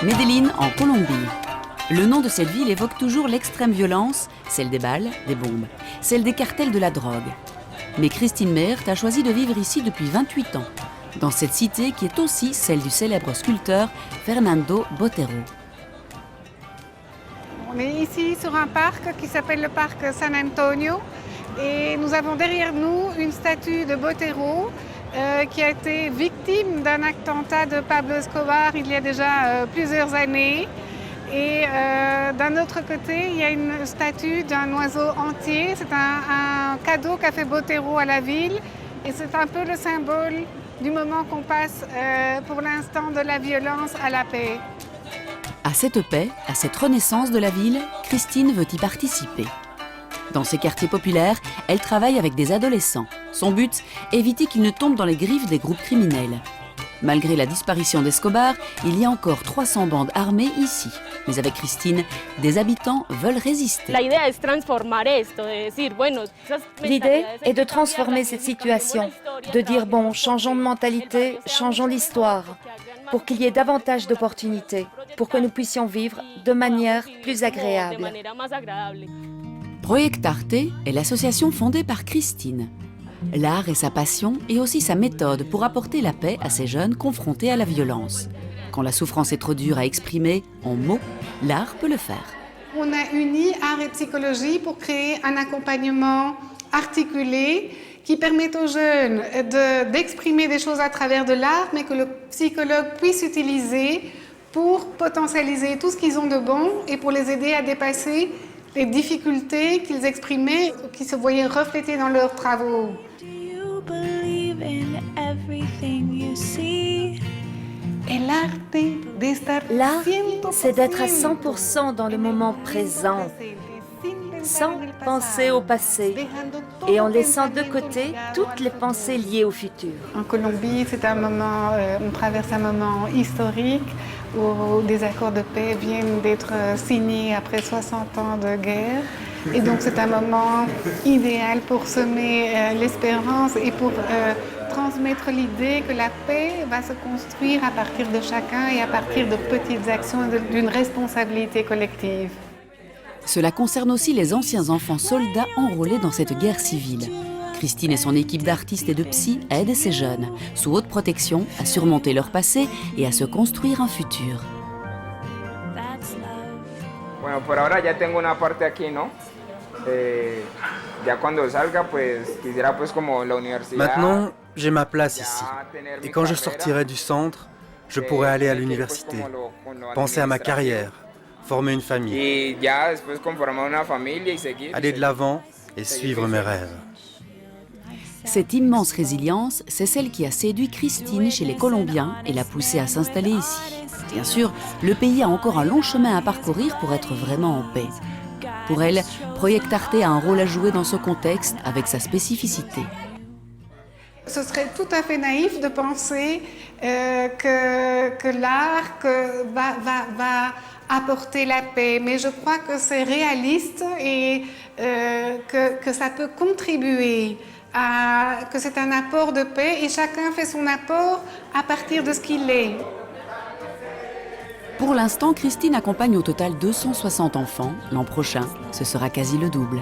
Medellín, en Colombie. Le nom de cette ville évoque toujours l'extrême violence, celle des balles, des bombes, celle des cartels de la drogue. Mais Christine Meert a choisi de vivre ici depuis 28 ans, dans cette cité qui est aussi celle du célèbre sculpteur Fernando Botero. On est ici sur un parc qui s'appelle le parc San Antonio et nous avons derrière nous une statue de Botero qui a été victime d'un attentat de Pablo Escobar il y a déjà plusieurs années. Et d'un autre côté, il y a une statue d'un oiseau entier. C'est un cadeau qu'a fait Botero à la ville et c'est un peu le symbole du moment qu'on passe pour l'instant de la violence à la paix. À cette paix, à cette renaissance de la ville, Christine veut y participer. Dans ces quartiers populaires, elle travaille avec des adolescents. Son but, éviter qu'ils ne tombent dans les griffes des groupes criminels. Malgré la disparition d'Escobar, il y a encore 300 bandes armées ici. Mais avec Christine, des habitants veulent résister. L'idée est de transformer cette situation, de dire bon, changeons de mentalité, changeons l'histoire, pour qu'il y ait davantage d'opportunités, pour que nous puissions vivre de manière plus agréable. Proyectarte est l'association fondée par Christine. L'art est sa passion et aussi sa méthode pour apporter la paix à ces jeunes confrontés à la violence. Quand la souffrance est trop dure à exprimer en mots, l'art peut le faire. On a uni art et psychologie pour créer un accompagnement articulé qui permette aux jeunes d'exprimer des choses à travers de l'art, mais que le psychologue puisse utiliser pour potentialiser tout ce qu'ils ont de bon et pour les aider à dépasser les difficultés qu'ils exprimaient ou qui se voyaient reflétées dans leurs travaux. L'art, c'est d'être à 100% dans le moment présent, sans penser au passé et en laissant de côté toutes les pensées liées au futur. En Colombie, c'est un moment, on traverse un moment historique où des accords de paix viennent d'être signés après 60 ans de guerre. Et donc c'est un moment idéal pour semer l'espérance et pour transmettre l'idée que la paix va se construire à partir de chacun et à partir de petites actions d'une responsabilité collective. Cela concerne aussi les anciens enfants soldats enrôlés dans cette guerre civile. Christine et son équipe d'artistes et de psy aident ces jeunes, sous haute protection, à surmonter leur passé et à se construire un futur. Bueno, por ahora ya tengo una parte aquí, ¿no? Ya cuando salga, pues quisiera pues como la universidad. Maintenant, j'ai ma place ici. Et quand je sortirai du centre, je pourrai aller à l'université, penser à ma carrière, former une famille, Y ya después conformar una familia y seguir. aller de l'avant et suivre mes rêves. Cette immense résilience, c'est celle qui a séduit Christine chez les Colombiens et l'a poussée à s'installer ici. Bien sûr, le pays a encore un long chemin à parcourir pour être vraiment en paix. Pour elle, Proyectarte a un rôle à jouer dans ce contexte avec sa spécificité. Ce serait tout à fait naïf de penser que l'art va apporter la paix, mais je crois que c'est réaliste et que ça peut contribuer que c'est un apport de paix et chacun fait son apport à partir de ce qu'il est. Pour l'instant, Christine accompagne au total 260 enfants. L'an prochain, ce sera quasi le double.